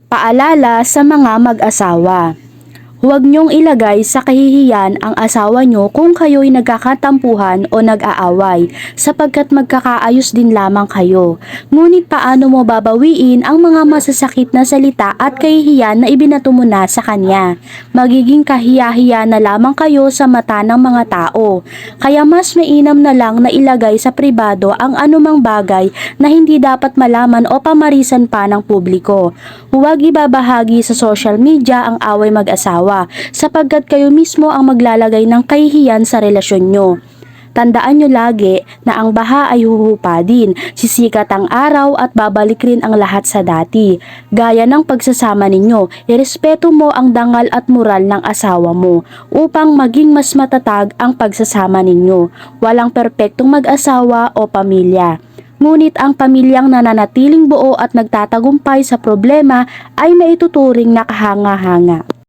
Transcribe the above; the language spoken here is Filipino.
Paalala sa mga mag-asawa. Huwag niyong ilagay sa kahihiyan ang asawa niyo kung kayo'y nagkakatampuhan o nag-aaway sapagkat magkakaayos din lamang kayo. Ngunit paano mo babawiin ang mga masasakit na salita at kahihiyan na ibinato mo na sa kanya? Magiging kahiyahiya na lamang kayo sa mata ng mga tao. Kaya mas mainam na lang na ilagay sa pribado ang anumang bagay na hindi dapat malaman o pamarisan pa ng publiko. Huwag ibabahagi sa social media ang away mag-asawa sapagkat kayo mismo ang maglalagay ng kahihiyan sa relasyon nyo. Tandaan nyo lagi na ang baha ay huhupa din, sisikat ang araw at babalik rin ang lahat sa dati. Gaya ng pagsasama ninyo, irespeto mo ang dangal at moral ng asawa mo upang maging mas matatag ang pagsasama ninyo. Walang perpektong mag-asawa o pamilya. Ngunit ang pamilyang nananatiling buo at nagtatagumpay sa problema ay maituturing na kahanga-hanga.